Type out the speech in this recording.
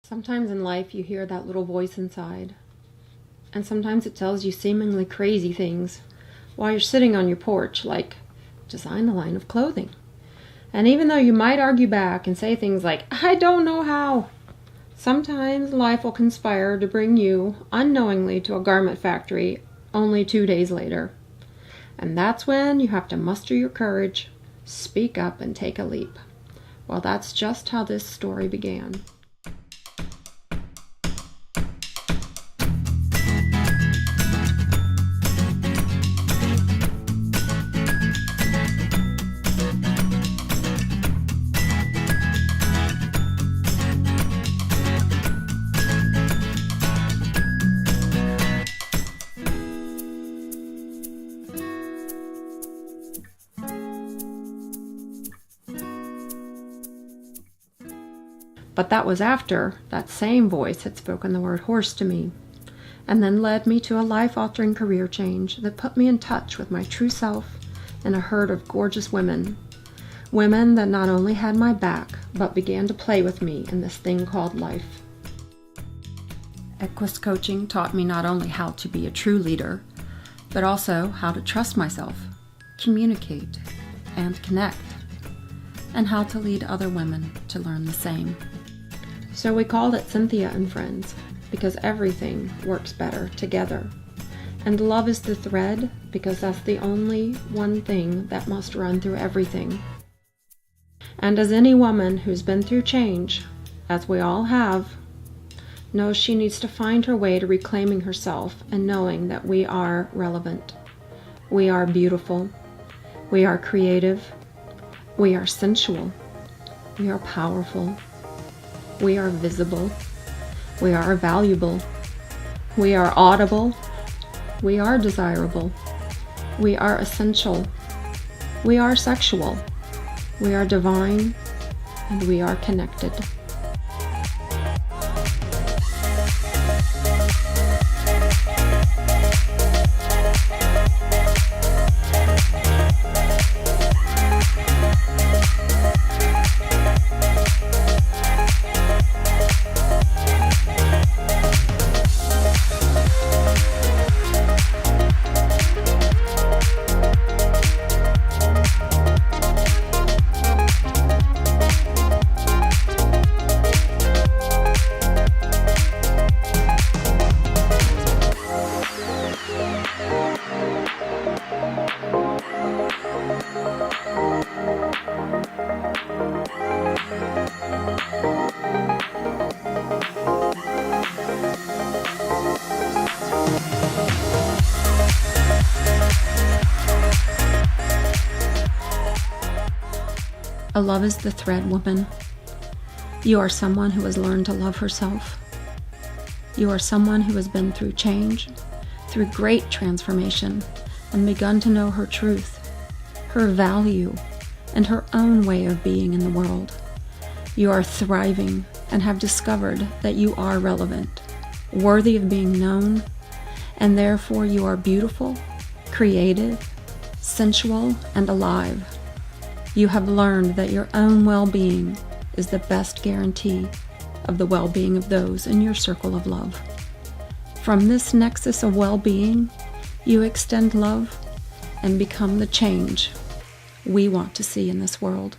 Sometimes in life you hear that little voice inside, and sometimes it tells you seemingly crazy things while you're sitting on your porch, like, design the line of clothing. And even though you might argue back and say things like, I don't know how, sometimes life will conspire to bring you unknowingly to a garment factory only 2 days later. And that's when you have to muster your courage, speak up, and take a leap. Well, that's just how this story began. But that was after that same voice had spoken the word horse to me, and then led me to a life-altering career change that put me in touch with my true self and a herd of gorgeous women. Women that not only had my back, but began to play with me in this thing called life. Equus coaching taught me not only how to be a true leader, but also how to trust myself, communicate, and connect, and how to lead other women to learn the same. So we called it Cynthia and Friends, because everything works better together. And love is the thread, because that's the only one thing that must run through everything. And as any woman who's been through change, as we all have, knows she needs to find her way to reclaiming herself and knowing that we are relevant. We are beautiful. We are creative. We are sensual. We are powerful. We are visible. We are valuable. We are audible. We are desirable. We are essential. We are sexual. We are divine. And we are connected. A love is the thread, woman. You are someone who has learned to love herself. You are someone who has been through change, through great transformation, and begun to know her truth, her value, and her own way of being in the world. You are thriving and have discovered that you are relevant, worthy of being known, and therefore you are beautiful, creative, sensual, and alive. You have learned that your own well-being is the best guarantee of the well-being of those in your circle of love. From this nexus of well-being, you extend love and become the change we want to see in this world.